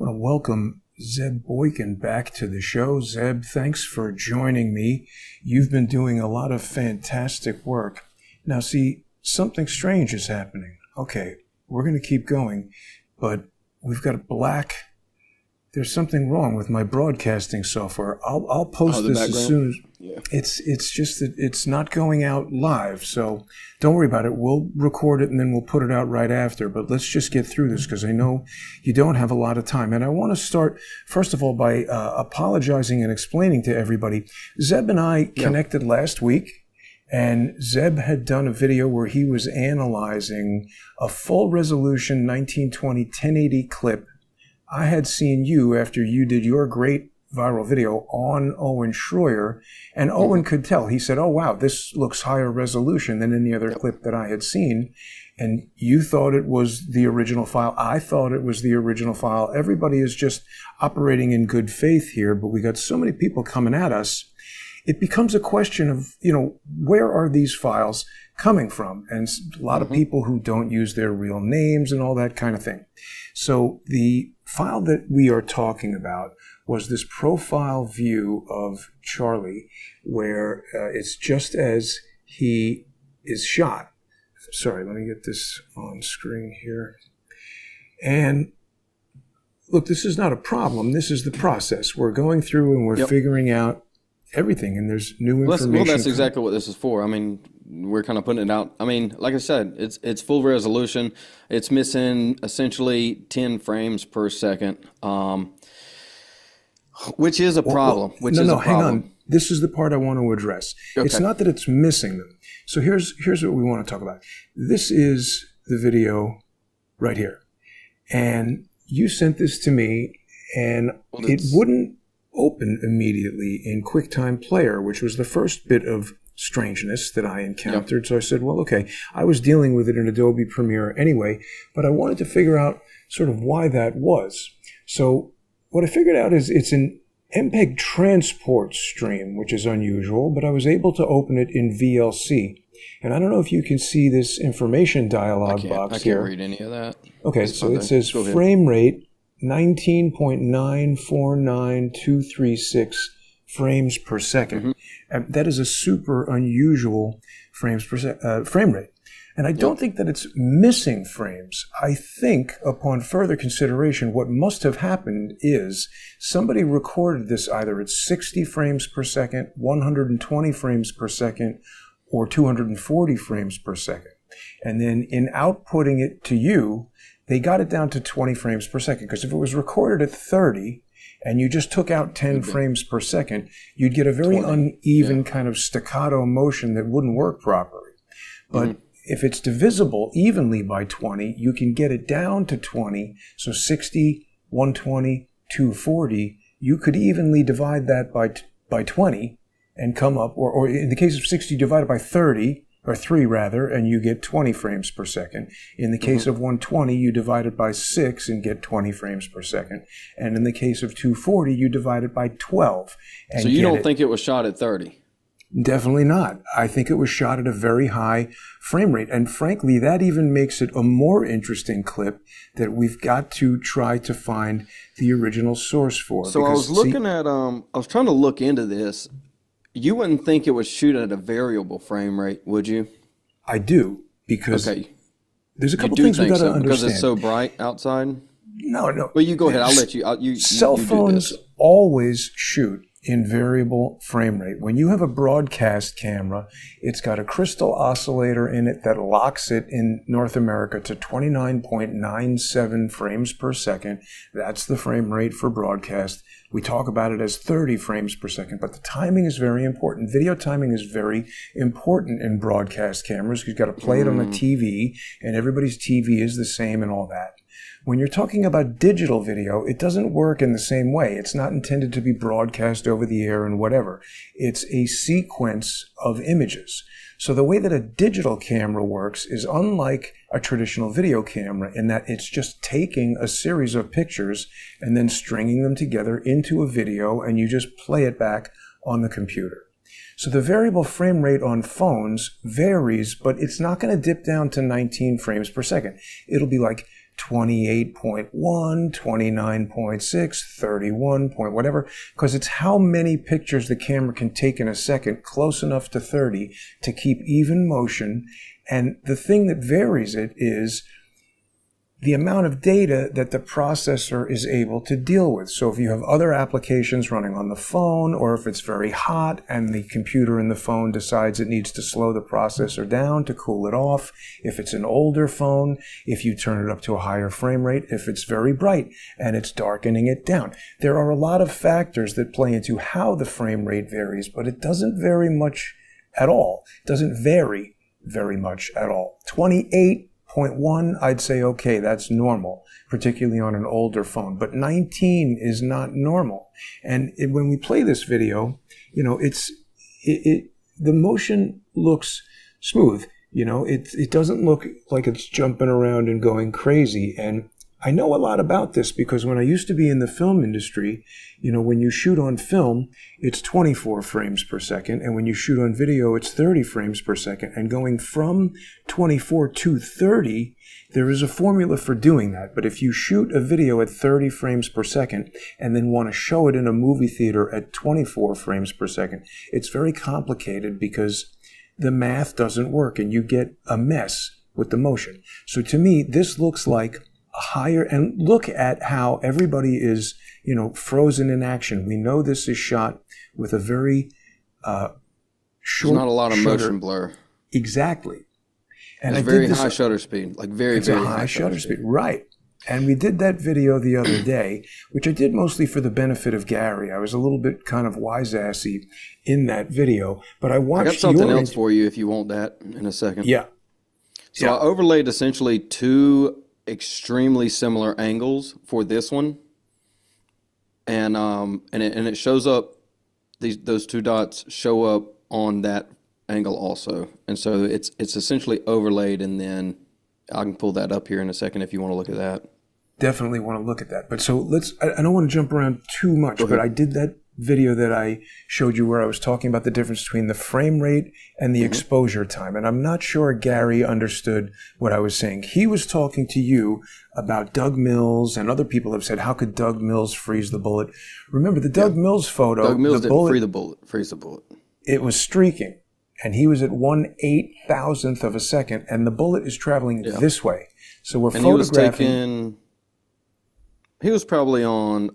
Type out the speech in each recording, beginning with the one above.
want to welcome Zeb Boykin back to the show. Zeb, thanks for joining me. You've been doing a lot of fantastic work. Now, see, something strange is happening. Okay, we're going to keep going, but we've got a black... There's something wrong with my broadcasting software. I'll post this as soon as... Yeah. It's just that it's not going out live, so don't worry about it. We'll record it and then we'll put it out right after. But let's just get through this because I know you don't have a lot of time. And I want to start, first of all, by apologizing and explaining to everybody. Zeb and I connected last week, and Zeb had done a video where he was analyzing a full resolution 1920 1080 clip. I had seen you after you did your great viral video on Owen Schroyer, and Owen could tell. He said, oh, wow, this looks higher resolution than any other clip that I had seen. And you thought it was the original file. I thought it was the original file. Everybody is just operating in good faith here, but we got so many people coming at us. It becomes a question of, where are these files coming from? And a lot of people who don't use their real names and all that kind of thing. So the file that we are talking about was this profile view of Charlie, where it's just as he is shot. Sorry, let me get this on screen here. And look, this is not a problem. This is the process. We're going through and we're figuring out everything, and there's new information. Well, that's exactly what this is for. I mean, we're kind of putting it out. I mean, like I said, it's full resolution. It's missing essentially 10 frames per second, which is a problem. Hang on. This is the part I want to address. Okay. It's not that it's missing them. So here's what we want to talk about. This is the video right here, and you sent this to me, and it wouldn't open immediately in QuickTime Player, which was the first bit of strangeness that I encountered. Yep. So I said, well, okay, I was dealing with it in Adobe Premiere anyway, but I wanted to figure out sort of why that was. So what I figured out is it's an MPEG transport stream, which is unusual, but I was able to open it in VLC. And I don't know if you can see this information dialog box here. I can't read any of that. Okay, so it says frame rate 19.949236 frames per second. And that is a super unusual frame rate. And I don't think that it's missing frames. I think, upon further consideration, what must have happened is somebody recorded this either at 60 frames per second, 120 frames per second, or 240 frames per second. And then in outputting it to you, they got it down to 20 frames per second. Because if it was recorded at 30 and you just took out 10 frames per second, you'd get a very uneven kind of staccato motion that wouldn't work properly. But if it's divisible evenly by 20, you can get it down to 20. So 60, 120, 240, you could evenly divide that by 20 and come up, or in the case of 60, divided by 30, or 3 rather, and you get 20 frames per second. In the case of 120, you divide it by 6 and get 20 frames per second. And in the case of 240, you divide it by 12. And so you don't think it was shot at 30? Definitely not. I think it was shot at a very high frame rate. And frankly, that even makes it a more interesting clip that we've got to try to find the original source for. So I was looking at, I was trying to look into this. You wouldn't think it would shoot at a variable frame rate, would you? I do, because there's a couple things we've got to understand. Because it's so bright outside? No. Well, you go ahead. I'll let you. Cell phones always shoot in variable frame rate. When you have a broadcast camera, it's got a crystal oscillator in it that locks it in North America to 29.97 frames per second. That's the frame rate for broadcast. We talk about it as 30 frames per second, but the timing is very important. Video timing is very important in broadcast cameras. You've got to play it on a TV, and everybody's TV is the same and all that. When you're talking about digital video, it doesn't work in the same way. It's not intended to be broadcast over the air and whatever. It's a sequence of images. So the way that a digital camera works is unlike a traditional video camera in that it's just taking a series of pictures and then stringing them together into a video, and you just play it back on the computer. So the variable frame rate on phones varies, but it's not going to dip down to 19 frames per second. It'll be like 28.1, 29.6, 31 point whatever, because it's how many pictures the camera can take in a second close enough to 30 to keep even motion. And the thing that varies it is the amount of data that the processor is able to deal with. So if you have other applications running on the phone, or if it's very hot and the computer in the phone decides it needs to slow the processor down to cool it off, if it's an older phone, if you turn it up to a higher frame rate, if it's very bright and it's darkening it down. There are a lot of factors that play into how the frame rate varies, but it doesn't vary much at all. It doesn't vary very much at all. 28.1, I'd say, okay, that's normal, particularly on an older phone. But 19 is not normal. And when we play this video, you know, the motion looks smooth. You know, it doesn't look like it's jumping around and going crazy. And I know a lot about this because when I used to be in the film industry, you know, when you shoot on film, it's 24 frames per second. And when you shoot on video, it's 30 frames per second. And going from 24 to 30, there is a formula for doing that. But if you shoot a video at 30 frames per second and then want to show it in a movie theater at 24 frames per second, it's very complicated because the math doesn't work and you get a mess with the motion. So to me, this looks like higher, and look at how everybody is, you know, frozen in action. We know this is shot with a very short. There's not a lot of shutter. Motion blur. Exactly. And it's very high shutter speed, like very high shutter speed. Right. And we did that video the other day, which I did mostly for the benefit of Gary. I was a little bit kind of wise-assy in that video, but I watched. I got something else for you if you want that in a second. Yeah. So I overlaid essentially two extremely similar angles for this one, and it shows up. Those two dots show up on that angle also, and so it's essentially overlaid. And then I can pull that up here in a second if you want to look at that. Definitely want to look at that. But so I don't want to jump around too much, but I did that video that I showed you where I was talking about the difference between the frame rate and the exposure time. And I'm not sure Gary understood what I was saying. He was talking to you about Doug Mills, and other people have said, how could Doug Mills freeze the bullet? Remember the Doug Mills photo. Doug Mills didn't freeze the bullet. It was streaking, and he was at 1/8,000th of a second, and the bullet is traveling this way. So we're photographing. He was probably on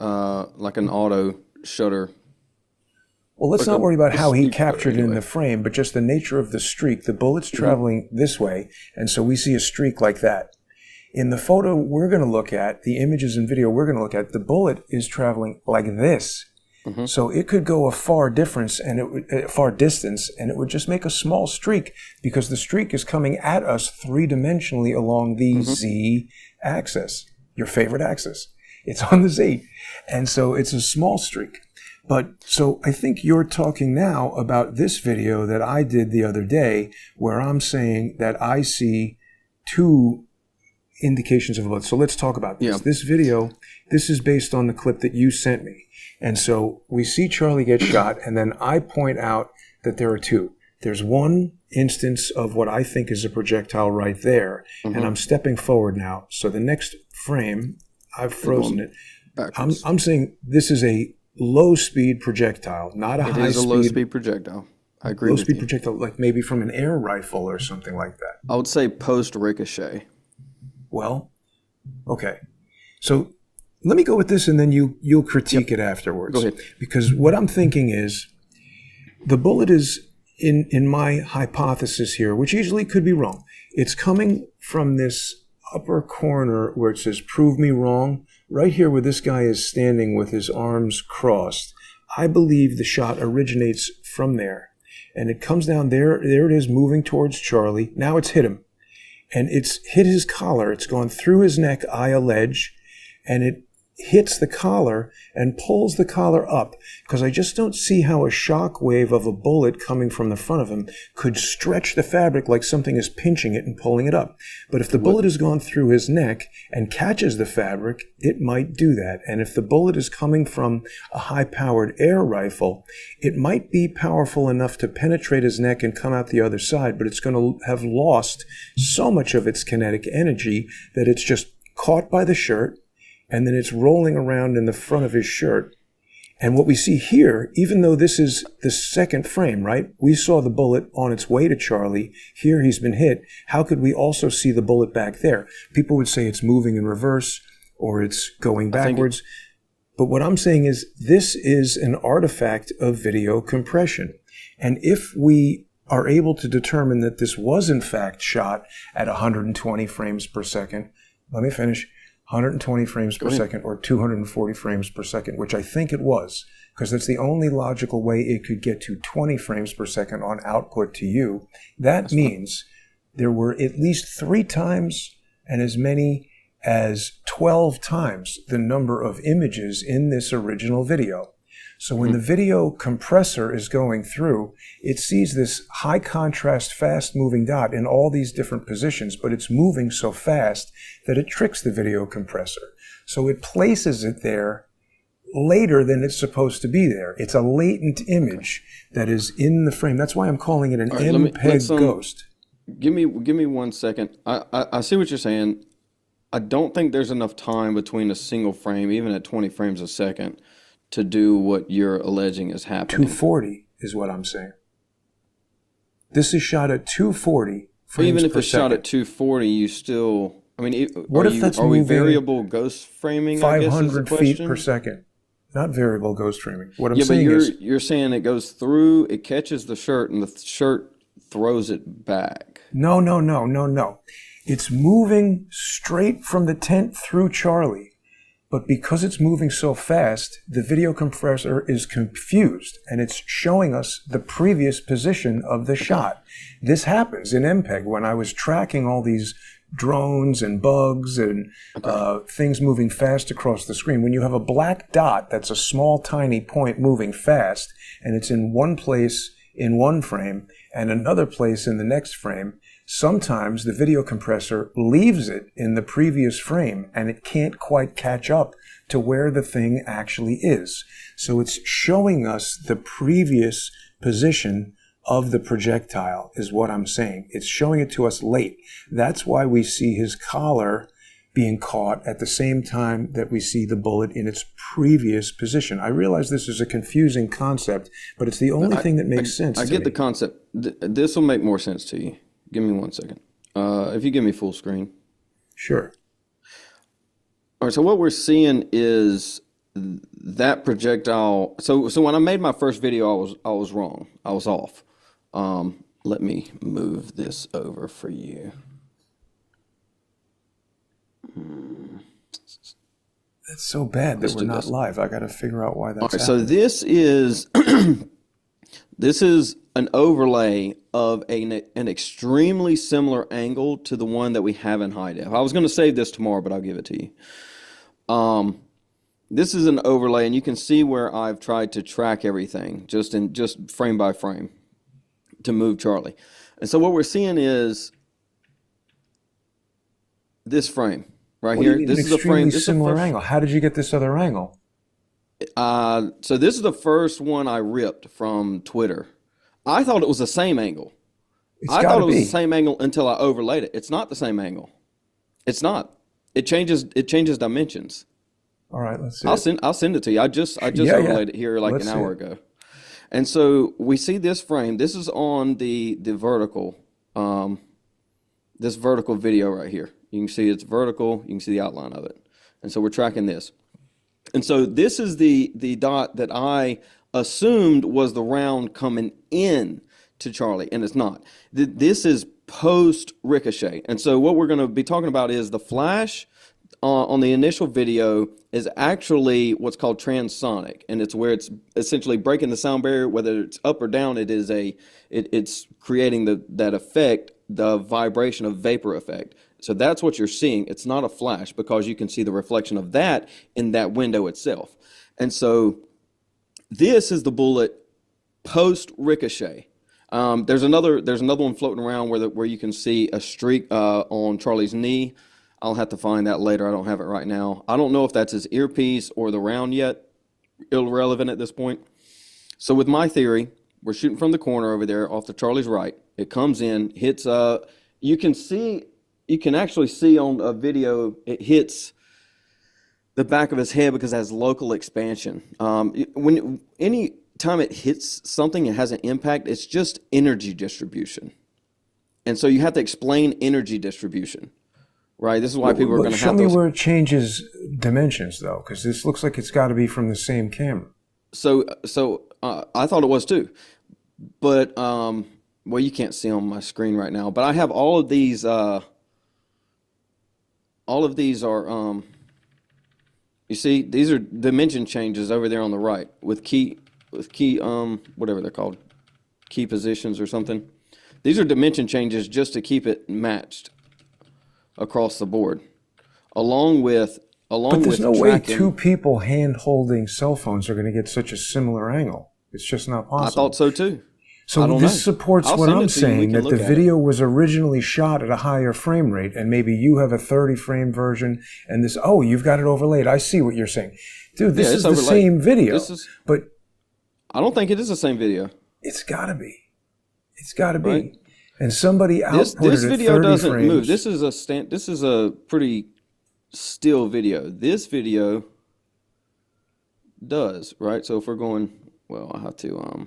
like an auto shutter. Well, let's not worry about how he captured it in the frame, but just the nature of the streak. The bullet's traveling this way, and so we see a streak like that. In the photo we're going to look at, the images and video we're going to look at, the bullet is traveling like this. So it could go a far distance, and it would just make a small streak because the streak is coming at us three-dimensionally along the Z-axis, your favorite axis. It's on the Z. And so it's a small streak. But so I think you're talking now about this video that I did the other day where I'm saying that I see two indications of blood. So let's talk about this. Yeah. This video, this is based on the clip that you sent me. And so we see Charlie get shot, and then I point out that there are two. There's one instance of what I think is a projectile right there, and I'm stepping forward now. So the next frame, I've frozen it. I'm saying this is a low-speed projectile, not a high-speed. It is a low-speed projectile. I agree with you. Low-speed projectile, like maybe from an air rifle or something like that. I would say post-ricochet. Well, okay. So let me go with this, and then you'll critique it afterwards. Go ahead. Because what I'm thinking is the bullet is, in my hypothesis here, which easily could be wrong, it's coming from this upper corner where it says, prove me wrong, right here where this guy is standing with his arms crossed. I believe the shot originates from there. And it comes down there. There it is moving towards Charlie. Now it's hit him. And it's hit his collar. It's gone through his neck, I allege, and it hits the collar and pulls the collar up, because I just don't see how a shock wave of a bullet coming from the front of him could stretch the fabric like something is pinching it and pulling it up. But if the bullet has gone through his neck and catches the fabric, it might do that. And if the bullet is coming from a high-powered air rifle, it might be powerful enough to penetrate his neck and come out the other side, but it's going to have lost so much of its kinetic energy that it's just caught by the shirt, and then it's rolling around in the front of his shirt. And what we see here, even though this is the second frame, right? We saw the bullet on its way to Charlie. Here he's been hit. How could we also see the bullet back there? People would say it's moving in reverse or it's going backwards. But what I'm saying is this is an artifact of video compression. And if we are able to determine that this was in fact shot at 120 frames per second, let me finish. 120 frames per second or 240 frames per second, which I think it was, because that's the only logical way it could get to 20 frames per second on output to you. That means there were at least 3 times and as many as 12 times the number of images in this original video. So when the video compressor is going through, it sees this high contrast, fast moving dot in all these different positions, but it's moving so fast that it tricks the video compressor. So it places it there later than it's supposed to be there. It's a latent image that is in the frame. That's why I'm calling it an MPEG ghost. Give me 1 second. I see what you're saying. I don't think there's enough time between a single frame, even at 20 frames a second, to do what you're alleging is happening. 240 is what I'm saying. This is shot at 240 frames Even if per it's second. shot at 240, you still... I mean, What if that's are we moving variable ghost framing, I guess, is the 500 feet question? per second? Not variable ghost framing. What I'm Yeah, but saying is you're saying it goes through, it catches the shirt, and the shirt throws it back. no. It's moving straight from the tent through Charlie. But because it's moving so fast, the video compressor is confused and it's showing us the previous position of the shot. This happens in MPEG when I was tracking all these drones and bugs and things moving fast across the screen. When you have a black dot that's a small, tiny point moving fast and it's in one place in one frame and another place in the next frame, sometimes the video compressor leaves it in the previous frame and it can't quite catch up to where the thing actually is. So it's showing us the previous position of the projectile is what I'm saying. It's showing it to us late. That's why we see his collar being caught at the same time that we see the bullet in its previous position. I realize this is a confusing concept, but it's the only thing that makes sense to me. I get the concept. This will make more sense to you. Give me 1 second. If you give me full screen. Sure. All right, so what we're seeing is that projectile. So when I made my first video, I was wrong. I was off. Let me move this over for you. That's so bad that we're not live. I got to figure out why that's All right, happening. so this is this is an overlay of an extremely similar angle to the one that we have in high def. I was going to save this tomorrow, but I'll give it to you. This is an overlay, and you can see where I've tried to track everything just frame by frame to move Charlie. And so what we're seeing is this frame right What do you here. mean This an is a frame. extremely This is the similar first- angle. How did you get this other angle? So this is the first one I ripped from Twitter. I thought it was the same angle. I thought it was the same angle until I overlaid it. It's not the same angle. It's not. It changes dimensions. All right, let's see. I'll send it to you. I just overlaid it here like Let's an see hour it. ago. And so we see this frame. This is on the vertical this vertical video right here. You can see it's vertical. You can see the outline of it. And so we're tracking this. And so this is the dot that I assumed was the round coming in to Charlie, and it's not. This is post ricochet. And so what we're going to be talking about is the flash on the initial video is actually what's called transonic, and it's where it's essentially breaking the sound barrier. Whether it's up or down, it's creating that effect, the vibration of vapor effect. So that's what you're seeing. It's not a flash because you can see the reflection of that in that window itself. And so this is the bullet post ricochet. There's another one floating around where you can see a streak on Charlie's knee. I'll have to find that later. I don't have it right now. I don't know if that's his earpiece or the round yet. Irrelevant at this point. So with my theory, we're shooting from the corner over there off to Charlie's right. It comes in, hits. You can see you can actually see on a video it hits the back of his head because it has local expansion. Any time it hits something, it has an impact. It's just energy distribution, and so you have to explain energy distribution, right? This is why people are going to have those. Show me where it changes dimensions, though, because this looks like it's got to be from the same camera. So I thought it was too, but well, you can't see on my screen right now, but I have all of these. All of these are. You see, these are dimension changes over there on the right with key, whatever they're called, key positions or something. These are dimension changes just to keep it matched across the board, But there's no way two people hand-holding cell phones are going to get such a similar angle. It's just not possible. I thought so too. So this supports what I'm saying, that the video was originally shot at a higher frame rate, and maybe you have a 30-frame version, and this, you've got it overlaid. I see what you're saying. Dude, this is the same video. But I don't think it is the same video. It's got to be. It's got to be. Right? And somebody outputted this video at 30 doesn't frames. move. This is a pretty still video. This video does, right? So if we're going, well, I have to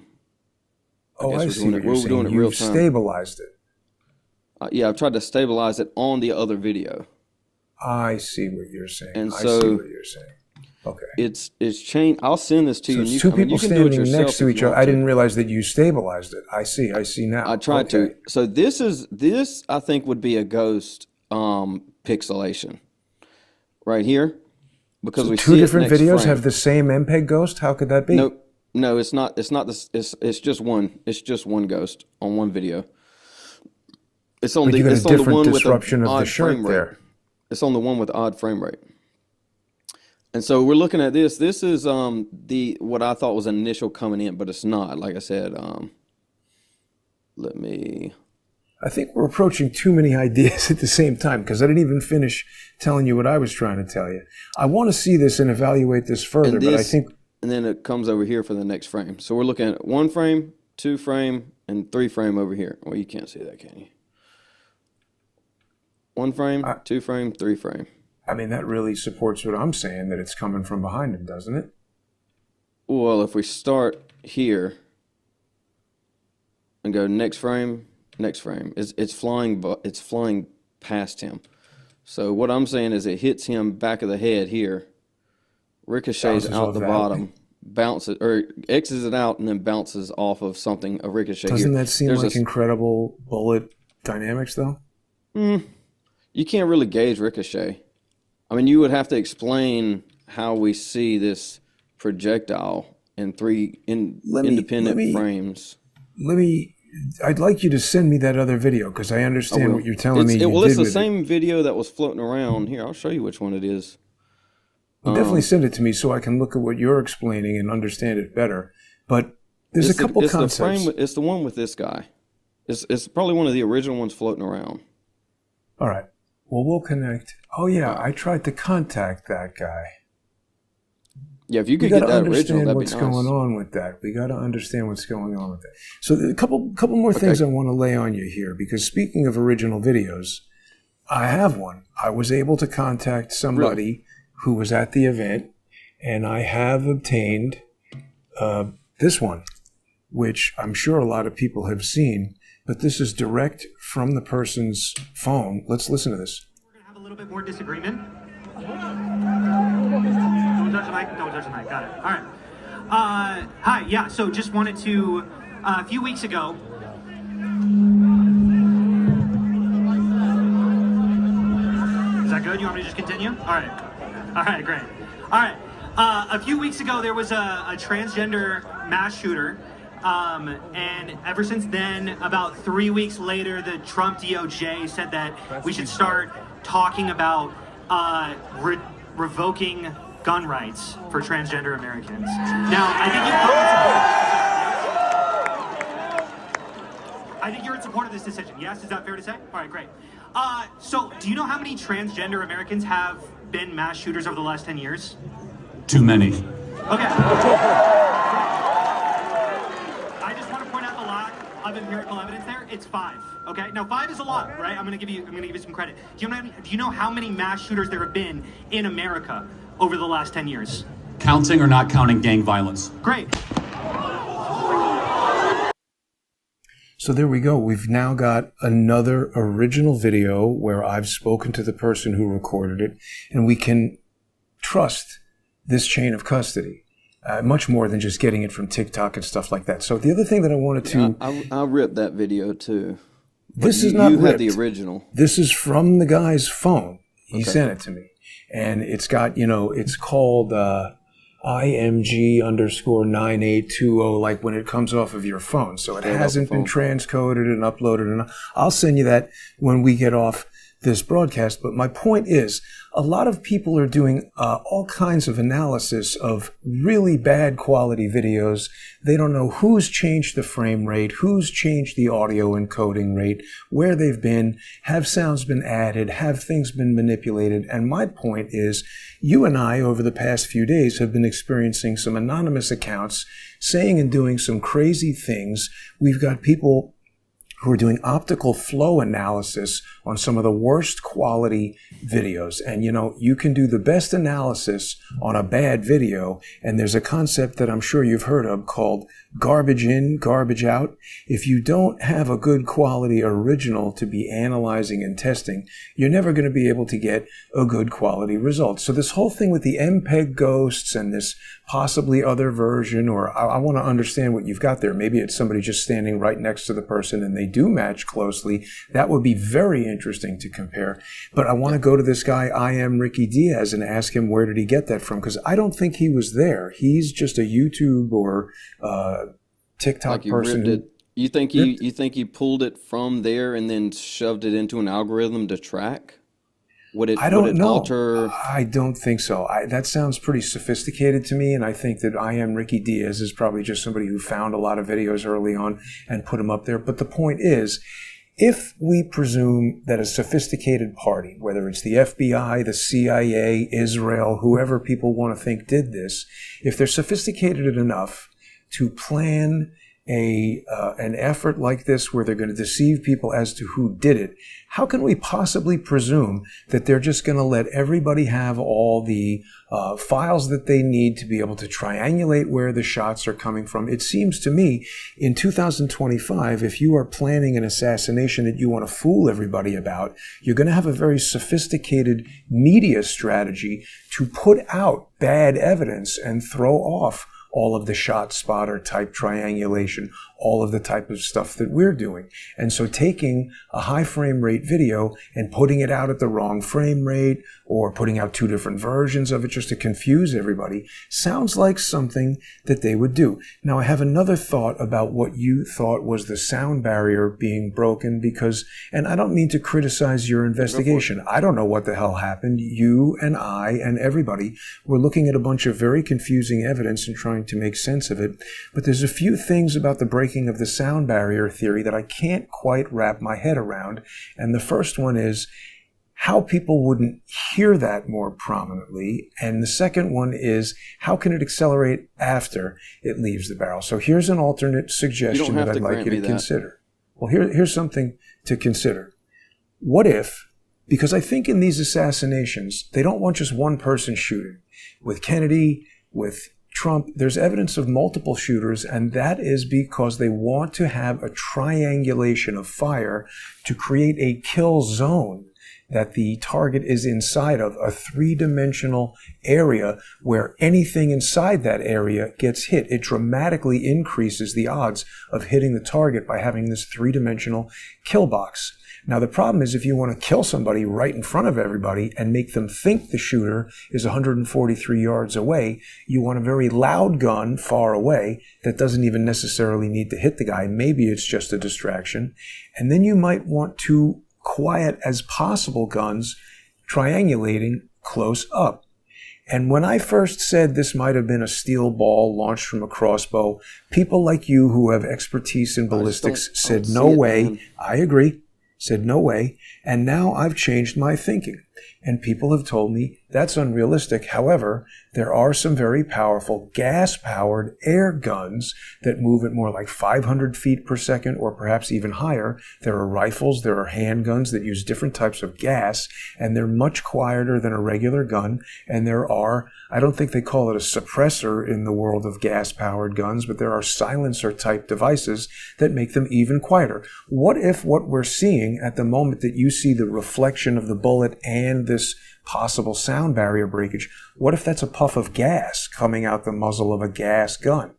I see what you're saying. You've stabilized it. Yeah, I've tried to stabilize it on the other video. I see what you're saying. And I see what you're saying. Okay. It's changed. I'll send this to you. So it's two people standing next to each other. I didn't realize that you stabilized it. I see now. I tried to. So this I think would be a ghost pixelation right here, because we two see different videos frame. Have the same MPEG ghost. How could that be? No, it's not. It's not this. It's just one. It's just one ghost on one video. It's on the one with the odd frame rate. It's on the one with odd frame rate. And so we're looking at this. This is what I thought was initial coming in, but it's not. Like I said, I think we're approaching too many ideas at the same time, because I didn't even finish telling you what I was trying to tell you. I want to see this and evaluate this further, but I think. And then it comes over here for the next frame. So we're looking at 1 frame, 2 frame, and 3 frame over here. Well, you can't see that, can you? 1 frame, 2 frame, 3 frame. I mean, that really supports what I'm saying, that it's coming from behind him, doesn't it? Well, if we start here and go next frame, it's flying past him. So what I'm saying is it hits him back of the head here, ricochets out the bottom, bounces or X's it out, and then bounces off of something, a ricochet. Doesn't that seem like incredible bullet dynamics, though? You can't really gauge ricochet. I mean, you would have to explain how we see this projectile in independent frames. I'd like you to send me that other video, because I understand what you're telling me. It's the same video that was floating around here. I'll show you which one it is. Well, definitely send it to me so I can look at what you're explaining and understand it better. But there's a couple concepts. It's the one with this guy. It's probably one of the original ones floating around. All right. Well, we'll connect. Oh, yeah, I tried to contact that guy. Yeah, if you could get that original, that'd be nice. What's going on with that. We got to understand what's going on with that. So a couple more things I want to lay on you here, because speaking of original videos, I have one. I was able to contact somebody who was at the event, and I have obtained this one, which I'm sure a lot of people have seen, but this is direct from the person's phone. Let's listen to this. We're going to have a little bit more disagreement. Don't touch the mic. Got it. All right. Hi. Yeah. So just wanted to, a few weeks ago. Is that good? You want me to just continue? All right. All right. Great. All right. A few weeks ago, there was a transgender mass shooter. And ever since then, about 3 weeks later, the Trump DOJ said that we should start talking about revoking gun rights for transgender Americans. Now, I think you're in support of this decision. Yes, is that fair to say? All right, great. So, do you know how many transgender Americans have been mass shooters over the last 10 years? Too many. Okay. I just want to point out the lack of empirical evidence there, it's 5. Okay, now 5 is a lot, right? I'm gonna give you some credit. Do you know how many mass shooters there have been in America over the last 10 years? Counting or not counting gang violence? Great. So there we go. We've now got another original video where I've spoken to the person who recorded it, and we can trust this chain of custody much more than just getting it from TikTok and stuff like that. So the other thing that I wanted to... I ripped that video too. This is not ripped. You had the original. This is from the guy's phone. He sent it to me. And it's got, it's called... IMG_9820, like when it comes off of your phone. So it hasn't been transcoded and uploaded. And I'll send you that when we get off this broadcast. But my point is, a lot of people are doing all kinds of analysis of really bad quality videos. They don't know who's changed the frame rate, who's changed the audio encoding rate, where they've been, have sounds been added, have things been manipulated. And my point is, you and I, over the past few days, have been experiencing some anonymous accounts saying and doing some crazy things. We've got people who are doing optical flow analysis on some of the worst quality videos. And you can do the best analysis on a bad video, and there's a concept that I'm sure you've heard of called garbage in, garbage out. If you don't have a good quality original to be analyzing and testing, you're never going to be able to get a good quality result. So this whole thing with the MPEG ghosts and this possibly other version, or I want to understand what you've got there. Maybe it's somebody just standing right next to the person and they do match closely. That would be very interesting to compare. But I want to go to this guy, I Am Ricky Diaz, and ask him where did he get that from, because I don't think he was there. He's just a YouTube or TikTok person. You think he pulled it from there and then shoved it into an algorithm to track? I don't know. I don't think so. That sounds pretty sophisticated to me, and I think that I Am Ricky Diaz is probably just somebody who found a lot of videos early on and put them up there. But the point is, if we presume that a sophisticated party, whether it's the FBI, the CIA, Israel, whoever people want to think did this, if they're sophisticated enough to plan an effort like this where they're going to deceive people as to who did it, how can we possibly presume that they're just going to let everybody have all the files that they need to be able to triangulate where the shots are coming from? It seems to me in 2025, if you are planning an assassination that you want to fool everybody about, you're going to have a very sophisticated media strategy to put out bad evidence and throw off all of the shot spotter type triangulation, all of the type of stuff that we're doing. And so taking a high frame rate video and putting it out at the wrong frame rate, or putting out 2 different versions of it just to confuse everybody, sounds like something that they would do. Now, I have another thought about what you thought was the sound barrier being broken, because, and I don't mean to criticize your investigation. I don't know what the hell happened. You and I and everybody were looking at a bunch of very confusing evidence and trying to make sense of it. But there's a few things about the breaking of the sound barrier theory that I can't quite wrap my head around. And the first one is how people wouldn't hear that more prominently. And the second one is, how can it accelerate after it leaves the barrel? So here's an alternate suggestion that I'd like you to consider. Well, here's something to consider. What if, because I think in these assassinations, they don't want just one person shooting. With Kennedy, with Trump, there's evidence of multiple shooters, and that is because they want to have a triangulation of fire to create a kill zone that the target is inside of, a 3-dimensional area where anything inside that area gets hit. It dramatically increases the odds of hitting the target by having this 3-dimensional kill box. Now, the problem is if you want to kill somebody right in front of everybody and make them think the shooter is 143 yards away, you want a very loud gun far away that doesn't even necessarily need to hit the guy. Maybe it's just a distraction. And then you might want 2 quiet as possible guns triangulating close up. And when I first said this might have been a steel ball launched from a crossbow, people like you who have expertise in ballistics said, no way. I agree. Said, no way. And now I've changed my thinking. And people have told me that's unrealistic. However, there are some very powerful gas-powered air guns that move at more like 500 feet per second or perhaps even higher. There are rifles, there are handguns that use different types of gas, and they're much quieter than a regular gun. And there are, I don't think they call it a suppressor in the world of gas-powered guns, but there are silencer-type devices that make them even quieter. What if what we're seeing at the moment that you see the reflection of the bullet and this possible sound barrier breakage, what if that's a puff of gas coming out the muzzle of a gas gun?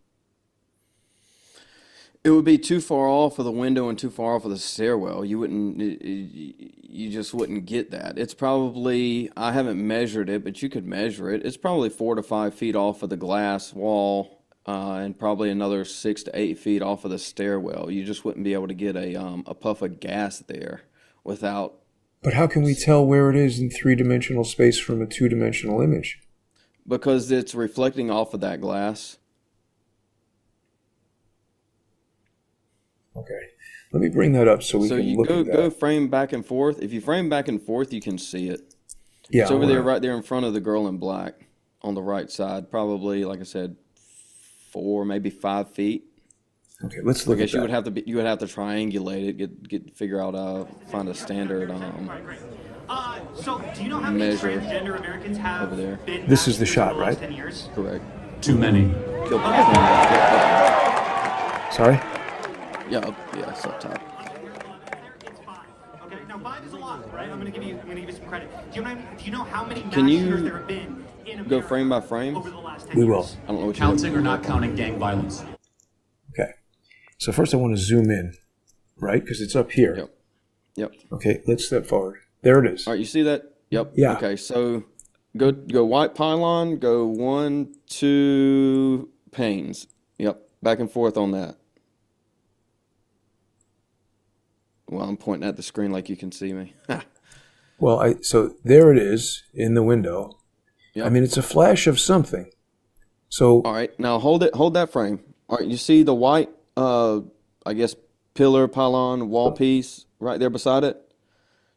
It would be too far off of the window and too far off of the stairwell. You just wouldn't get that. It's probably, I haven't measured it, but you could measure it. It's probably 4 to 5 feet off of the glass wall, and probably another 6 to 8 feet off of the stairwell. You just wouldn't be able to get a puff of gas there without. But how can we tell where it is in three-dimensional space from a two-dimensional image? Because it's reflecting off of that glass. Okay. Let me bring that up so we can look at that. Go frame back and forth. If you frame back and forth, you can see it. Yeah, it's over there, right there in front of the girl in black on the right side. Probably, like I said, 4, maybe 5 feet. Okay, let's look at that. You would have to triangulate it, figure out, find a standard So, do you know how many measure transgender Americans have over there. been This is the vaccinated shot, in the last right? 10 years? Correct. Too many. Sorry? Yeah, it's up top. It's 5. Okay, now 5 is a lot, right? I'm gonna give you some credit. Do you know how many mass Can you shooters there have been in America go frame by frame? over the last 10 We years? will. I don't know what you're Counting or not counting gang violence. Okay. So first I want to zoom in, right? Because it's up here. Yep. Okay, let's step forward. There it is. All right, you see that? Yep. Yeah. Okay, so go white pylon, go 1, 2 panes. Yep, back and forth on that. Well, I'm pointing at the screen like you can see me. Well, so there it is in the window. Yep. I mean, it's a flash of something. So All right, now hold that frame. All right, you see the white, I guess, pillar, pylon, wall piece right there beside it?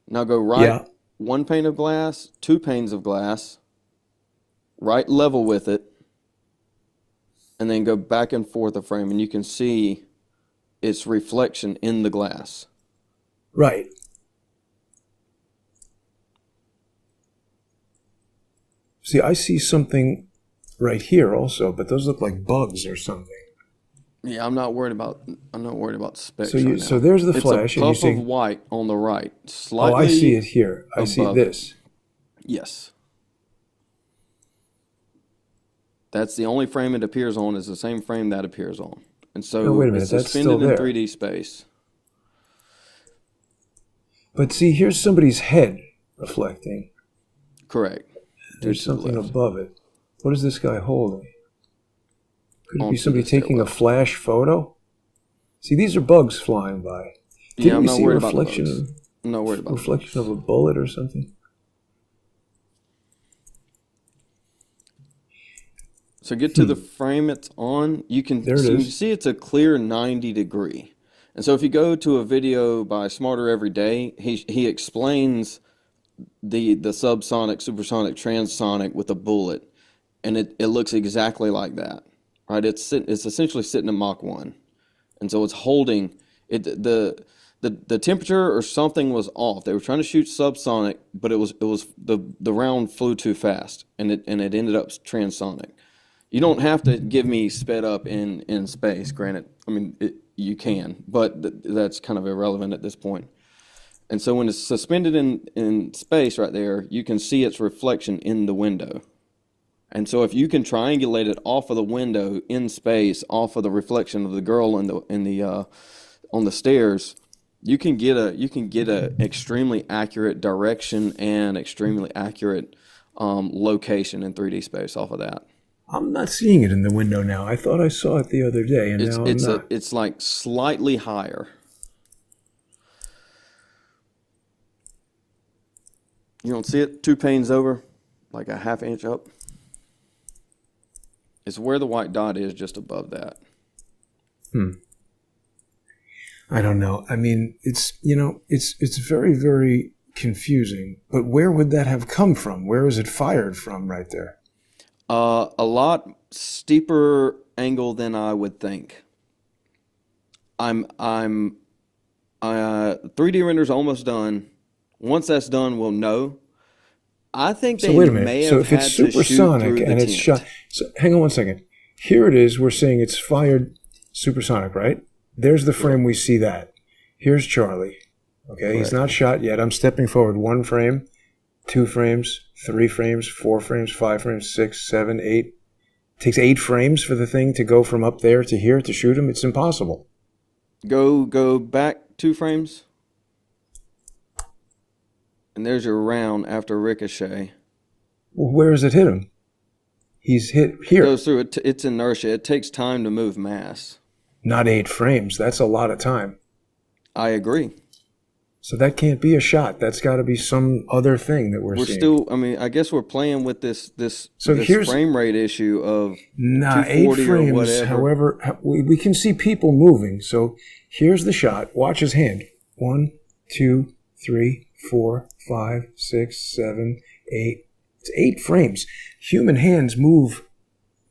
Now go right, Yeah. 1 pane of glass, 2 panes of glass, right level with it, and then go back and forth a frame, and you can see its reflection in the glass. right. See, I see something right here also, but those look like bugs or something. Yeah, I'm not worried about specs right now. So there's the It's flash, a and you puff say, of white on the right, "Oh, slightly. I see it here. I see above this." Yes. That's the only frame it appears on, is the same frame that appears on. And so No, wait a minute, it's that's suspended still there. in 3D space. But see, here's somebody's head reflecting. Correct. There's To the something left. above it. What is this guy holding? Could it be Onto somebody the taking a stairwell. flash photo? See, these are bugs flying by. Yeah, Didn't I'm we not see a worried about the reflection, bugs. I'm not worried about the reflection bugs. of a bullet or something? So get to the frame it's on. You can There it you is. see it's a clear 90 degree. And so if you go to a video by Smarter Every Day, he explains the subsonic, supersonic, transonic with a bullet, and it looks exactly like that, right? It's essentially sitting at Mach 1, and so it's holding it. The temperature or something was off. They were trying to shoot subsonic, but it was the round flew too fast, and it ended up transonic. You don't have to give me sped up in space. Granted, I mean you can, but that's kind of irrelevant at this point. And so when it's suspended in space right there, you can see its reflection in the window. And so if you can triangulate it off of the window in space, off of the reflection of the girl on the stairs, you can get a extremely accurate direction and extremely accurate location in 3D space off of that. I'm not seeing it in the window now. I thought I saw it the other day, and now I'm not. It's like slightly higher. You don't see it? 2 panes over, like a half inch up. It's where the white dot is, just above that. I don't know. I mean, it's very, very confusing. But where would that have come from? Where was it fired from right there? A lot steeper angle than I would think. 3D render's almost done. Once that's done, we'll know. I think So they wait a may minute. So have if had it's to shoot supersonic through the and it's tent. shot, so hang on one second. Here it is. We're saying it's fired supersonic, right? There's the frame. We see that. Here's Charlie. Okay, he's Correct. not shot yet. I'm stepping forward 1 frame, 2 frames, 3 frames, 4 frames, 5 frames, 6, 7, 8. It takes 8 frames for the thing to go from up there to here to shoot him. It's impossible. Go back 2 frames. And there's your round after ricochet. Well, where does it hit him? He's hit here. Goes through it. It's inertia. It takes time to move mass. Not 8 frames. That's a lot of time. I agree. So that can't be a shot. That's got to be some other thing that we're We're seeing. still. I mean, I guess we're playing with this So here's- frame rate issue of Nah, 8 240 or frames. whatever. However, we can see people moving. So here's the shot. Watch his hand. 1, 2, 3, 4, 5, 6, 7, 8. It's 8 frames. Human hands move.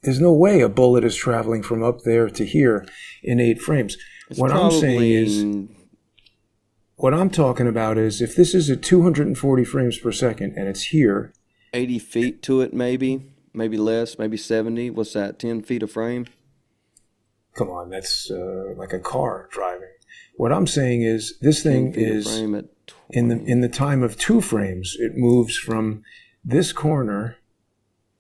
There's no way a bullet is traveling from up there to here in 8 frames. It's What I'm saying probably is, what I'm talking about is if this is at 240 frames per second and it's here, 80 feet to it, maybe less, maybe 70. What's that? 10 feet a frame. come on, that's like a car driving. What I'm saying is this thing 10 feet a is frame at 20. in the time of 2 frames, it moves from this corner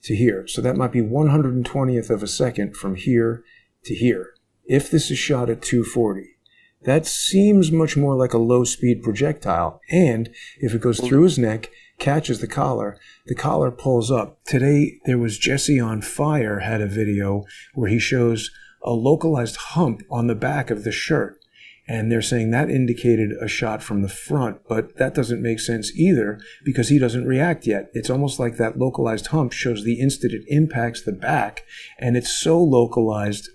to here. So that might be 120th of a second from here to here. If this is shot at 240, that seems much more like a low-speed projectile. And if it goes through his neck, catches the collar pulls up. Today, there was Jesse on Fire had a video where he shows a localized hump on the back of the shirt. And they're saying that indicated a shot from the front, but that doesn't make sense either because he doesn't react yet. It's almost like that localized hump shows the instant it impacts the back, and it's so localized.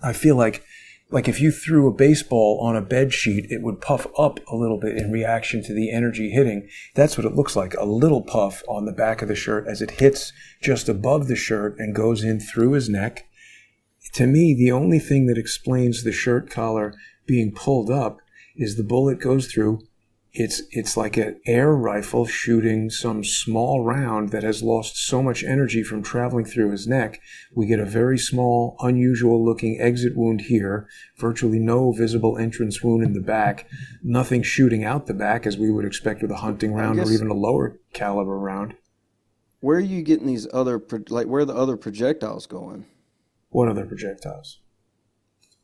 I feel like if you threw a baseball on a bed sheet, it would puff up a little bit in reaction to the energy hitting. That's what it looks like, a little puff on the back of the shirt as it hits just above the shirt and goes in through his neck. To me, the only thing that explains the shirt collar being pulled up is the bullet goes through. It's like an air rifle shooting some small round that has lost so much energy from traveling through his neck. We get a very small, unusual looking exit wound here, virtually no visible entrance wound in the back, nothing shooting out the back as we would expect with a hunting round or even a lower caliber round. Where are you getting these other, where are the other projectiles going? What other projectiles?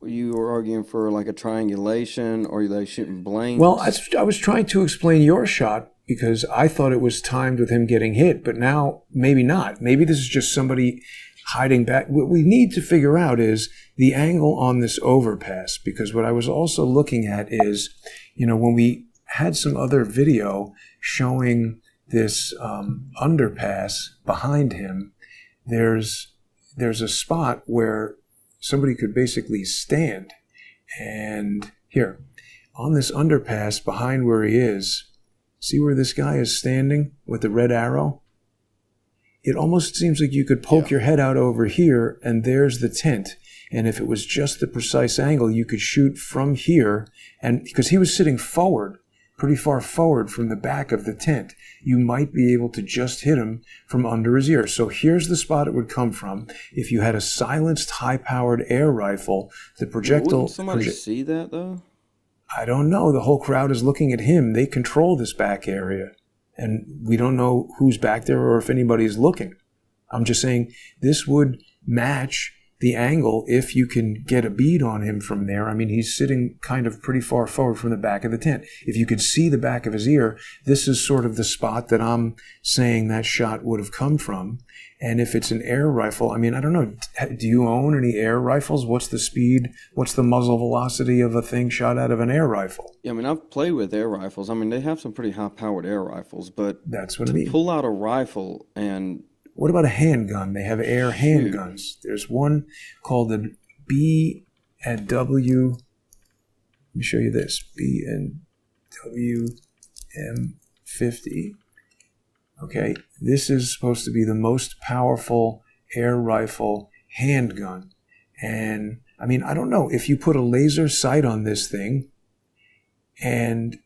You were arguing for like a triangulation, or are they shooting blanks? Well, I was trying to explain your shot because I thought it was timed with him getting hit, but now maybe not. Maybe this is just somebody hiding back. What we need to figure out is the angle on this overpass, because what I was also looking at is, when we had some other video showing this underpass behind him, there's a spot where somebody could basically stand. And here, on this underpass behind where he is, see where this guy is standing with the red arrow? It almost seems like you could poke your head out over here, and there's the tent. And if it was just the precise angle, you could shoot from here. And because he was sitting forward, pretty far forward from the back of the tent, you might be able to just hit him from under his ear. So here's the spot it would come from. If you had a silenced, high-powered air rifle, the projectile... Wouldn't somebody see that, though? I don't know. The whole crowd is looking at him. They control this back area. And we don't know who's back there or if anybody's looking. I'm just saying this would match the angle if you can get a bead on him from there. I mean, he's sitting kind of pretty far forward from the back of the tent. If you could see the back of his ear, this is sort of the spot that I'm saying that shot would have come from. And if it's an air rifle, I mean, I don't know. Do you own any air rifles? What's the speed? What's the muzzle velocity of a thing shot out of an air rifle? Yeah, I mean, I've played with air rifles. I mean, they have some pretty high-powered air rifles, but That's what I mean. pull out a rifle and... What about a handgun? They have air handguns. There's one called the B and W. Let me show you this. B and W 50. Okay, this is supposed to be the most powerful air rifle handgun. And I mean, I don't know if you put a laser sight on this thing, and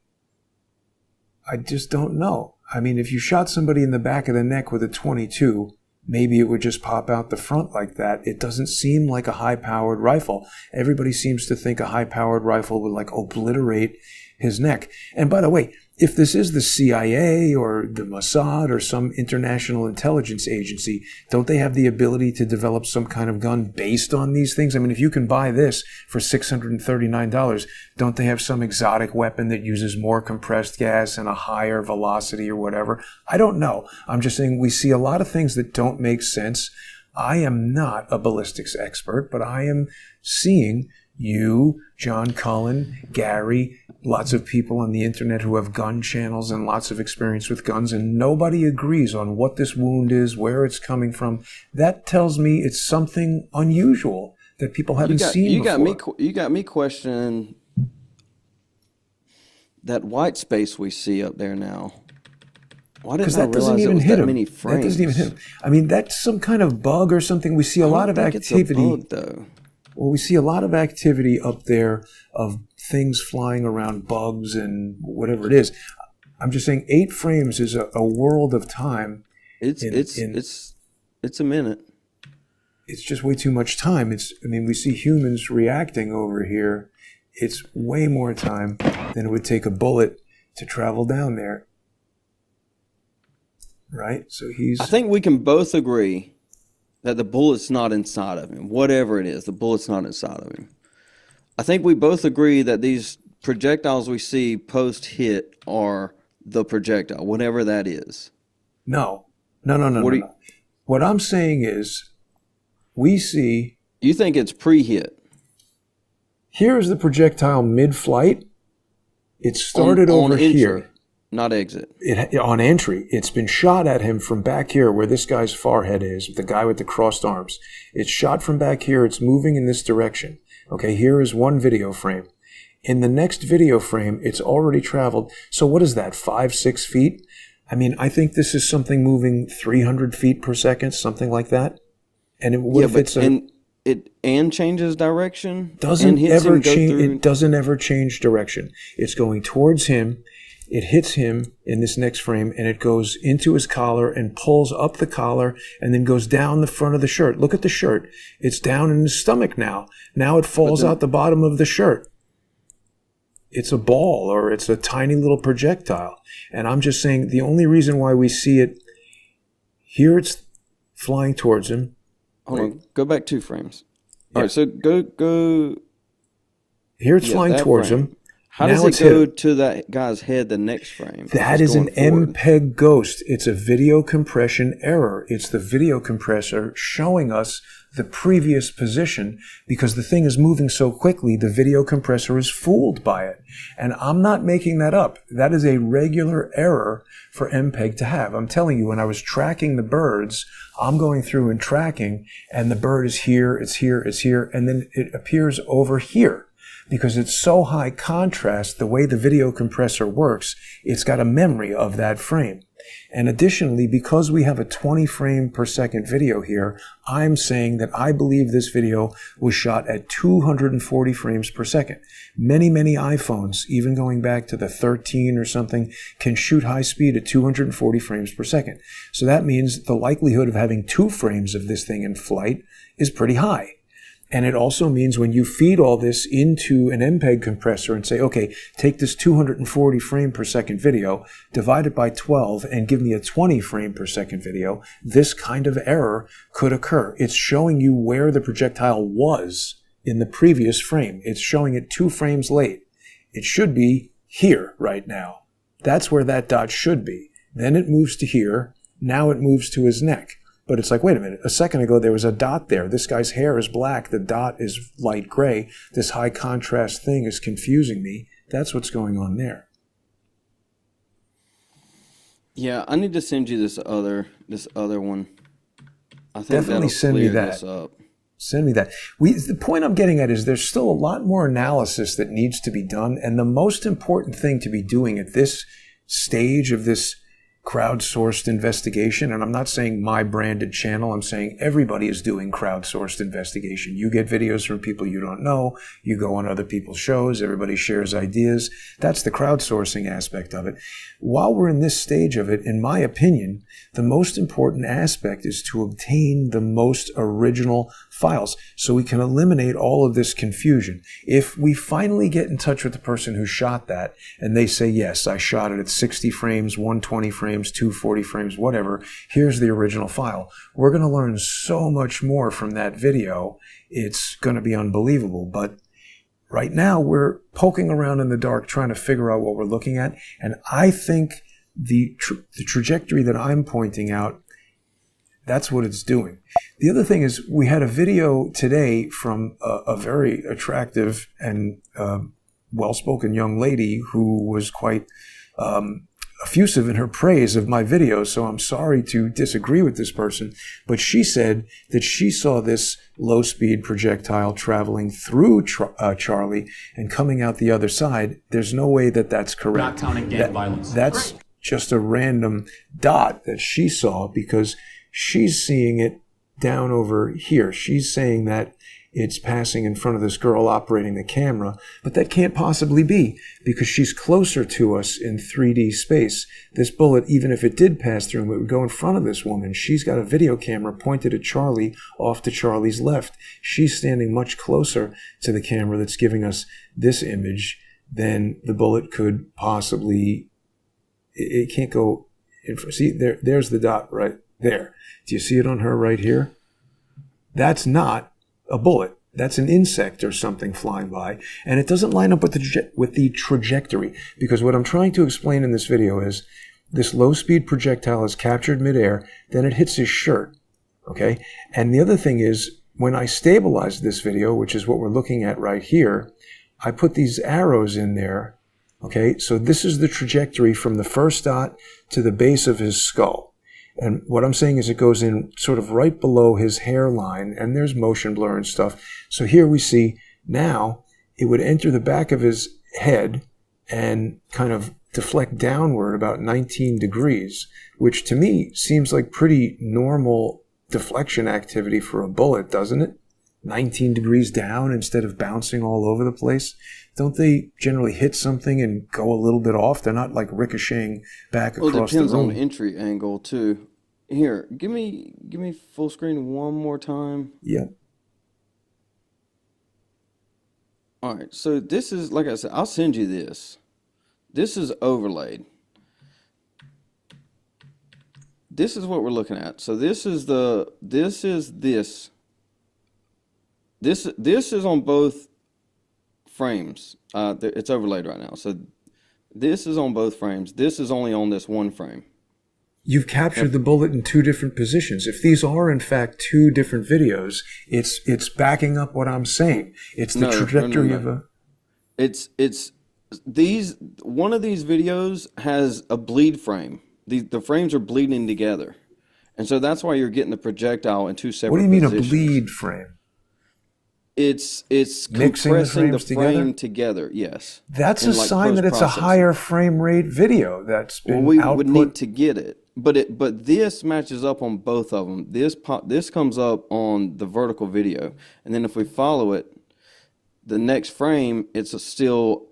I just don't know. I mean, if you shot somebody in the back of the neck with a 22, maybe it would just pop out the front like that. It doesn't seem like a high-powered rifle. Everybody seems to think a high-powered rifle would like obliterate his neck. And by the way, if this is the CIA or the Mossad or some international intelligence agency, don't they have the ability to develop some kind of gun based on these things? I mean, if you can buy this for $639, don't they have some exotic weapon that uses more compressed gas and a higher velocity or whatever? I don't know. I'm just saying we see a lot of things that don't make sense. I am not a ballistics expert, but I am seeing you, John Cullen, Gary, lots of people on the internet who have gun channels and lots of experience with guns, and nobody agrees on what this wound is, where it's coming from. That tells me it's something unusual that people haven't seen before. You got me questioning that white space we see up there now. Why didn't I realize it was that many frames? That doesn't even hit him. I mean, that's some kind of bug or something. We see a lot of activity. It's a bug, though. Well, we see a lot of activity up there of things flying around, bugs and whatever it is. I'm just saying 8 frames is a world of time. It's a minute. It's just way too much time. We see humans reacting over here. It's way more time than it would take a bullet to travel down there. Right? So I think we can both agree that the bullet's not inside of him. Whatever it is, the bullet's not inside of him. I think we both agree that these projectiles we see post-hit are the projectile, whatever that is. No. What I'm saying is, we see... You think it's pre-hit? Here's the projectile mid-flight. It started over here. Not exit. On entry. It's been shot at him from back here where this guy's forehead is, the guy with the crossed arms. It's shot from back here. It's moving in this direction. Okay, here is one video frame. In the next video frame, it's already traveled. So what is that, 5-6 feet? I mean, I think this is something moving 300 feet per second, something like that. And it changes direction? It doesn't ever change direction. It's going towards him. It hits him in this next frame, and it goes into his collar and pulls up the collar and then goes down the front of the shirt. Look at the shirt. It's down in his stomach now. Now it falls out the bottom of the shirt. It's a ball, or it's a tiny little projectile. And I'm just saying the only reason why we see it here, it's flying towards him. Hold on. Go back 2 frames. All right, so go. Here it's flying towards him. How does it go to that guy's head the next frame? That is an MPEG ghost. It's a video compression error. It's the video compressor showing us the previous position because the thing is moving so quickly, the video compressor is fooled by it. And I'm not making that up. That is a regular error for MPEG to have. I'm telling you, when I was tracking the birds, I'm going through and tracking, and the bird is here, it's here, it's here, and then it appears over here. Because it's so high contrast, the way the video compressor works, it's got a memory of that frame. And additionally, because we have a 20 frame per second video here, I'm saying that I believe this video was shot at 240 frames per second. Many iPhones, even going back to the 13 or something, can shoot high speed at 240 frames per second. So that means the likelihood of having 2 frames of this thing in flight is pretty high. And it also means when you feed all this into an MPEG compressor and say, okay, take this 240 frame per second video, divide it by 12, and give me a 20 frame per second video, this kind of error could occur. It's showing you where the projectile was in the previous frame. It's showing it 2 frames late. It should be here right now. That's where that dot should be. Then it moves to here. Now it moves to his neck. But it's like, wait a minute, a second ago there was a dot there. This guy's hair is black. The dot is light gray. This high contrast thing is confusing me. That's what's going on there. Yeah, I need to send you this other one. I think definitely send me that. Send me that. The point I'm getting at is there's still a lot more analysis that needs to be done. And the most important thing to be doing at this stage of this crowdsourced investigation, and I'm not saying my branded channel, I'm saying everybody is doing crowdsourced investigation. You get videos from people you don't know, you go on other people's shows, everybody shares ideas. That's the crowdsourcing aspect of it. While we're in this stage of it, in my opinion, the most important aspect is to obtain the most original files so we can eliminate all of this confusion. If we finally get in touch with the person who shot that and they say, yes, I shot it at 60 frames, 120 frames, 240 frames, whatever, here's the original file. We're going to learn so much more from that video. It's going to be unbelievable. But right now we're poking around in the dark trying to figure out what we're looking at. And I think the trajectory that I'm pointing out, that's what it's doing. The other thing is we had a video today from a very attractive and well-spoken young lady who was quite effusive in her praise of my videos, so I'm sorry to disagree with this person, but she said that she saw this low-speed projectile traveling through Charlie and coming out the other side. There's no way that that's correct. Not counting gang violence. That's just a random dot that she saw because she's seeing it down over here. She's saying that it's passing in front of this girl operating the camera, but that can't possibly be because she's closer to us in 3D space. This bullet, even if it did pass through, it would go in front of this woman. She's got a video camera pointed at Charlie off to Charlie's left. She's standing much closer to the camera that's giving us this image than the bullet could possibly. It can't go in front. See, there's the dot right there. Do you see it on her right here? That's not a bullet. That's an insect or something flying by. And it doesn't line up with the trajectory. Because what I'm trying to explain in this video is this low-speed projectile is captured midair, then it hits his shirt. Okay? And the other thing is, when I stabilized this video, which is what we're looking at right here, I put these arrows in there. Okay? So this is the trajectory from the first dot to the base of his skull. And what I'm saying is it goes in sort of right below his hairline, and there's motion blur and stuff. So here we see now it would enter the back of his head and kind of deflect downward about 19 degrees, which to me seems like pretty normal deflection activity for a bullet, doesn't it? 19 degrees down instead of bouncing all over the place. Don't they generally hit something and go a little bit off? They're not like ricocheting back across the room. Well, it depends on entry angle too. Here, give me full screen one more time. Yeah. All right, so this is, like I said, I'll send you this. This is overlaid. This is what we're looking at. So this is this is on both frames. It's overlaid right now. So this is on both frames. This is only on this one frame. You've captured the bullet in two different positions. If these are in fact two different videos, it's backing up what I'm saying. It's the trajectory of a. It's these. One of these videos has a bleed frame. The frames are bleeding together, and so that's why you're getting the projectile in two separate. What do you mean positions. a bleed frame? It's mixing compressing the together? frame together. Yes, That's a sign that it's a higher frame rate video that's been we output. would need to get it. But this matches up on both of them. This comes up on the vertical video, and then if we follow it, the next frame it's still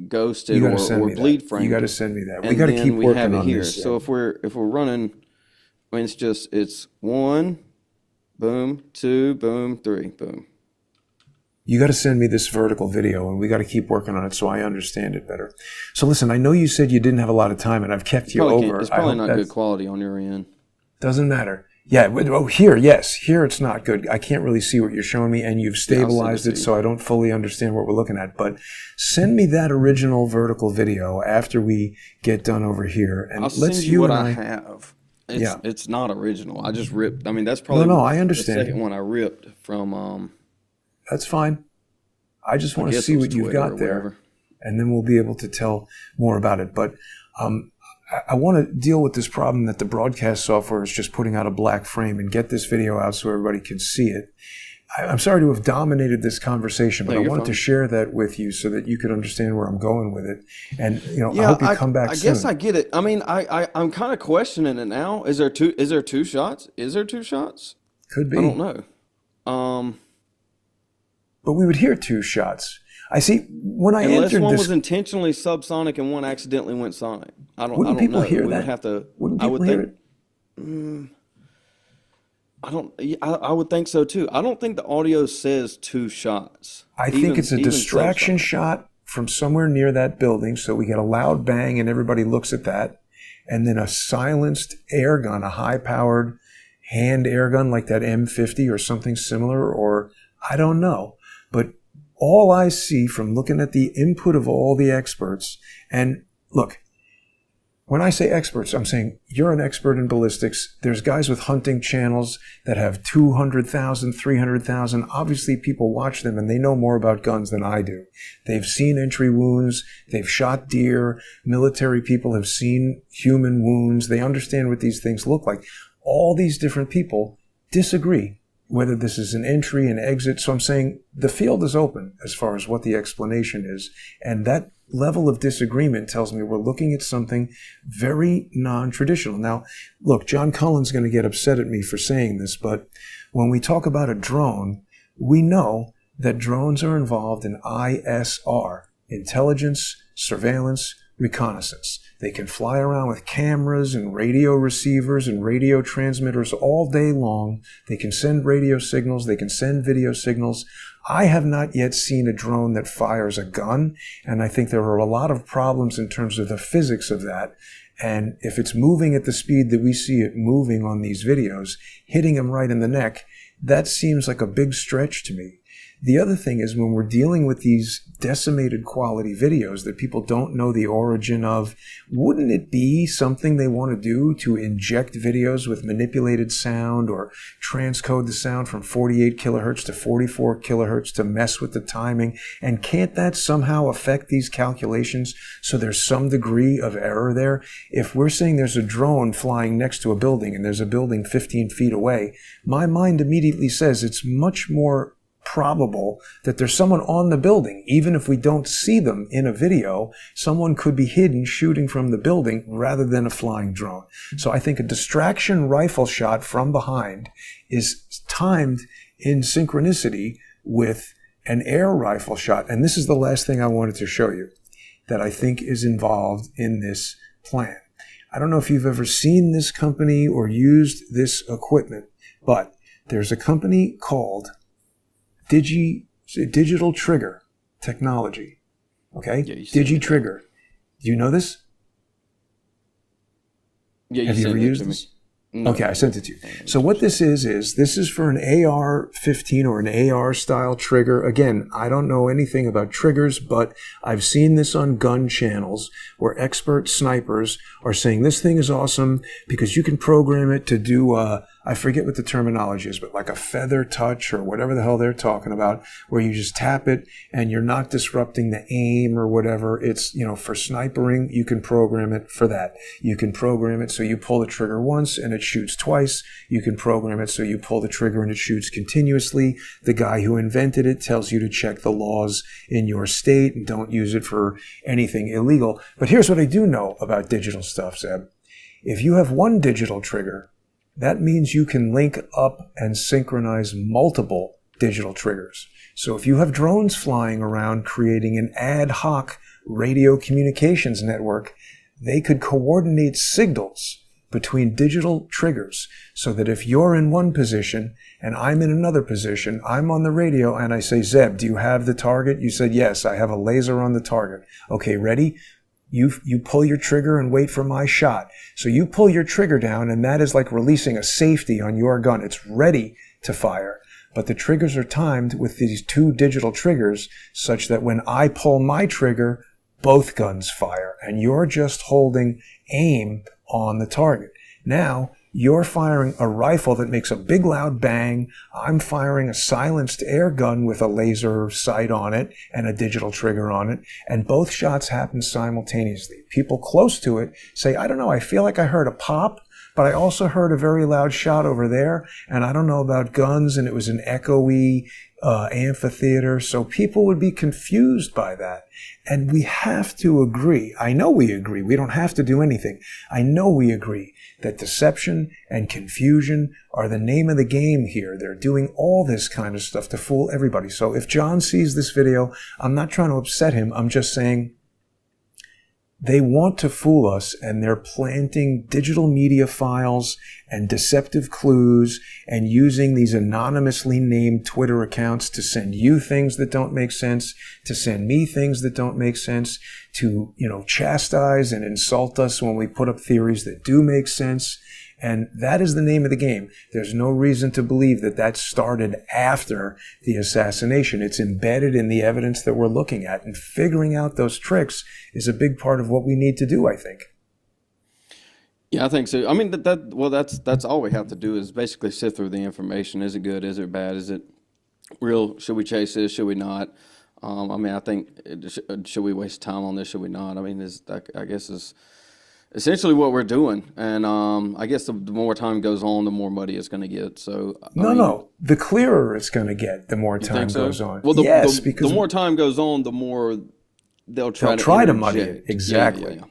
ghosted or bleed frame. You got to send me that. And we got to keep working have it on here. this. So if we're running, I mean it's one, boom, two, boom, three, boom. You got to send me this vertical video, and we got to keep working on it so I understand it better. So listen, I know you said you didn't have a lot of time, and I've kept you over. It's probably not good quality on your end. Doesn't matter. Yeah. Oh, here, yes. Here it's not good. I can't really see what you're showing me, and you've stabilized it, so I don't fully understand what we're looking at. But send me that original vertical video after we get done over here, and I'll let's send you what I have. It's not original. I just ripped. I mean, that's probably I understand. The second one I ripped from. That's fine. I just want to see what you've got there, and then we'll be able to tell more about it. But I want to deal with this problem that the broadcast software is just putting out a black frame and get this video out so everybody can see it. I'm sorry to have dominated this conversation, but No, I you're wanted to fine. share that with you so that you could understand where I'm going with it. And I Yeah, hope you come back I soon. guess I get it. I mean, I'm kind of questioning it now. Is there two shots? Is there two shots? Could be. I don't know. But we would hear two shots. I see when I Unless entered one this. was intentionally subsonic and one accidentally went sonic. I don't Wouldn't know. people hear We that? would have to. Wouldn't I people would hear think. it? I would think so too. I don't think the audio says two shots. I think it's a even distraction subsonic. shot from somewhere near that building, so we get a loud bang and everybody looks at that, and then a silenced air gun, a high-powered hand air gun like that M50 or something similar, or I don't know. But all I see from looking at the input of all the experts, and look, when I say experts, I'm saying you're an expert in ballistics. There's guys with hunting channels that have 200,000, 300,000. Obviously, people watch them and they know more about guns than I do. They've seen entry wounds. They've shot deer. Military people have seen human wounds. They understand what these things look like. All these different people disagree whether this is an entry, an exit. So I'm saying the field is open as far as what the explanation is. And that level of disagreement tells me we're looking at something very non-traditional. Now, look, John Cullen's going to get upset at me for saying this, but when we talk about a drone, we know that drones are involved in ISR, intelligence, surveillance, reconnaissance. They can fly around with cameras and radio receivers and radio transmitters all day long. They can send radio signals. They can send video signals. I have not yet seen a drone that fires a gun, and I think there are a lot of problems in terms of the physics of that. And if it's moving at the speed that we see it moving on these videos, hitting him right in the neck, that seems like a big stretch to me. The other thing is when we're dealing with these decimated quality videos that people don't know the origin of, wouldn't it be something they want to do to inject videos with manipulated sound or transcode the sound from 48 kilohertz to 44 kilohertz to mess with the timing? And can't that somehow affect these calculations so there's some degree of error there? If we're saying there's a drone flying next to a building and there's a building 15 feet away, my mind immediately says it's much more probable that there's someone on the building. Even if we don't see them in a video, someone could be hidden shooting from the building rather than a flying drone. So I think a distraction rifle shot from behind is timed in synchronicity with an air rifle shot. And this is the last thing I wanted to show you that I think is involved in this plan. I don't know if you've ever seen this company or used this equipment, but there's a company called Digital Trigger Technology. Okay? Yeah, you sent me that. DigiTrigger. Do you know this? Yeah, you Have you sent ever it used to me. this? No. Okay, I sent it to you. So what this is this is for an AR-15 or an AR-style trigger. Again, I don't know anything about triggers, but I've seen this on gun channels where expert snipers are saying this thing is awesome because you can program it to do, I forget what the terminology is, but like a feather touch or whatever the hell they're talking about, where you just tap it and you're not disrupting the aim or whatever. It's, for snipering, you can program it for that. You can program it so you pull the trigger once and it shoots twice. You can program it so you pull the trigger and it shoots continuously. The guy who invented it tells you to check the laws in your state and don't use it for anything illegal. But here's what I do know about digital stuff, Zeb. If you have one digital trigger, that means you can link up and synchronize multiple digital triggers. So if you have drones flying around creating an ad hoc radio communications network, they could coordinate signals between digital triggers so that if you're in one position and I'm in another position, I'm on the radio and I say, Zeb, do you have the target? You said, yes, I have a laser on the target. Okay, ready? You pull your trigger and wait for my shot. So you pull your trigger down and that is like releasing a safety on your gun. It's ready to fire. But the triggers are timed with these two digital triggers such that when I pull my trigger, both guns fire and you're just holding aim on the target. Now, you're firing a rifle that makes a big loud bang. I'm firing a silenced air gun with a laser sight on it and a digital trigger on it. And both shots happen simultaneously. People close to it say, I don't know, I feel like I heard a pop, but I also heard a very loud shot over there, and I don't know about guns, and it was an echoey amphitheater, so people would be confused by that. And we have to agree, I know we agree, we don't have to do anything, I know we agree that deception and confusion are the name of the game here. They're doing all this kind of stuff to fool everybody. So if John sees this video, I'm not trying to upset him, I'm just saying they want to fool us, and they're planting digital media files and deceptive clues and using these anonymously named Twitter accounts to send you things that don't make sense, to send me things that don't make sense, to, chastise and insult us when we put up theories that do make sense. And that is the name of the game. There's no reason to believe that that started after the assassination. It's embedded in the evidence that we're looking at. And figuring out those tricks is a big part of what we need to do, I think. Yeah, I think so. I mean, that's all we have to do is basically sift through the information. Is it good? Is it bad? Is it real? Should we chase this? Should we not? I think, should we waste time on this? Should we not? I mean, I guess is essentially what we're doing. And I guess the more time goes on, the more muddy it's going to get. So No. The clearer it's going to get the more time goes on. Well, because the more time goes on, the more they'll try to muddy it. Exactly. Yeah.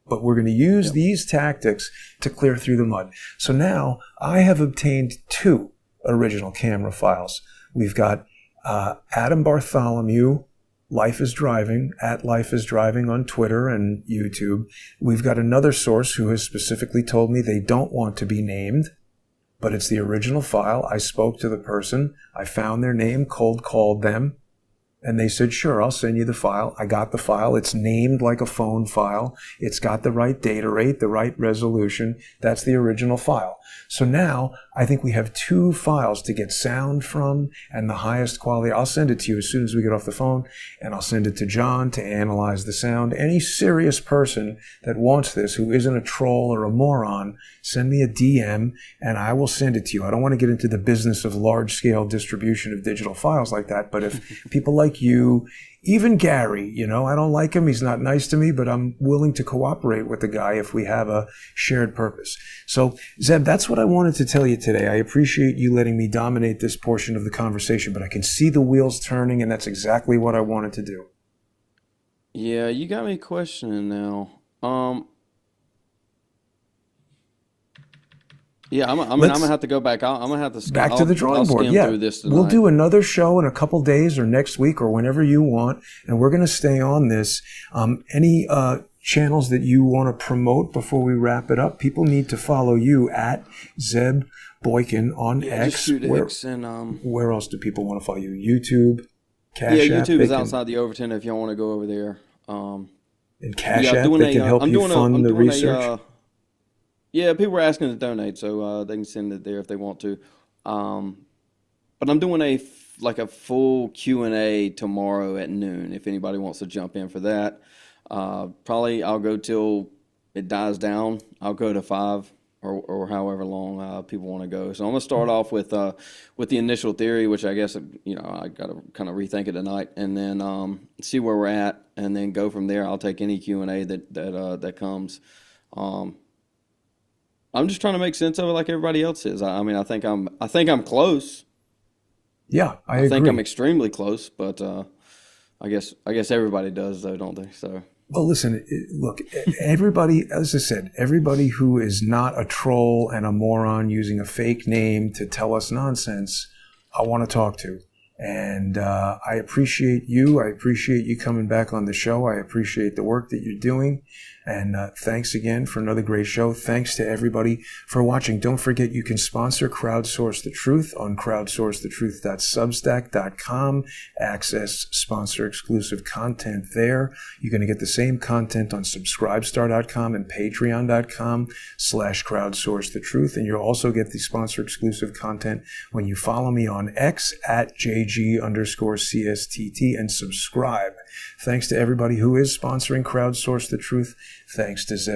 But we're going to use these tactics to clear through the mud. So now I have obtained 2 original camera files. We've got Adam Bartholomew, Life is Driving, at Life is Driving on Twitter and YouTube. We've got another source who has specifically told me they don't want to be named, but it's the original file. I spoke to the person. I found their name, cold called them, and they said, sure, I'll send you the file. I got the file. It's named like a phone file. It's got the right data rate, the right resolution. That's the original file. So now I think we have 2 files to get sound from and the highest quality. I'll send it to you as soon as we get off the phone, and I'll send it to John to analyze the sound. Any serious person that wants this, who isn't a troll or a moron, send me a DM and I will send it to you. I don't want to get into the business of large-scale distribution of digital files like that, but if people like you, even Gary, I don't like him, he's not nice to me, but I'm willing to cooperate with the guy if we have a shared purpose. So, Zeb, that's what I wanted to tell you today. I appreciate you letting me dominate this portion of the conversation, but I can see the wheels turning, and that's exactly what I wanted to do. Yeah, you got me questioning now. Yeah, I'm gonna have to go back. I'm gonna have to back to the drawing board. Yeah, through this we'll do another show in a couple days or next week or whenever you want, and we're gonna stay on this. Any channels that you want to promote before we wrap it up? People need to follow you at Zeb Boykin on X. X and where else do people want to follow you? YouTube, Cash App. Yeah, YouTube is outside the Overton if y'all want to go over there. And Cash App, they can help you fund the research. Yeah, people are asking to donate, so they can send it there if they want to. But I'm doing a full Q&A tomorrow at noon if anybody wants to jump in for that. Probably I'll go till it dies down. I'll go to 5 or however long people want to go. So I'm going to start off with the initial theory, which I guess, I got to kind of rethink it tonight, and then see where we're at, and then go from there. I'll take any Q&A that comes. I'm just trying to make sense of it like everybody else is. I mean, I think I'm close. Yeah, I agree. think I'm extremely close, but I guess everybody does though, don't they? So. Well, listen, look, everybody, as I said, everybody who is not a troll and a moron using a fake name to tell us nonsense, I want to talk to. And I appreciate you. I appreciate you coming back on the show. I appreciate the work that you're doing. And thanks again for another great show. Thanks to everybody for watching. Don't forget you can sponsor Crowdsource the Truth on crowdsourcethetruth.substack.com. Access sponsor exclusive content there. You're going to get the same content on subscribestar.com and patreon.com/crowdsourcethetruth. And you'll also get the sponsor exclusive content when you follow me on X at JG_CSTT and subscribe. Thanks to everybody who is sponsoring Crowdsource the Truth. Thanks to Zeb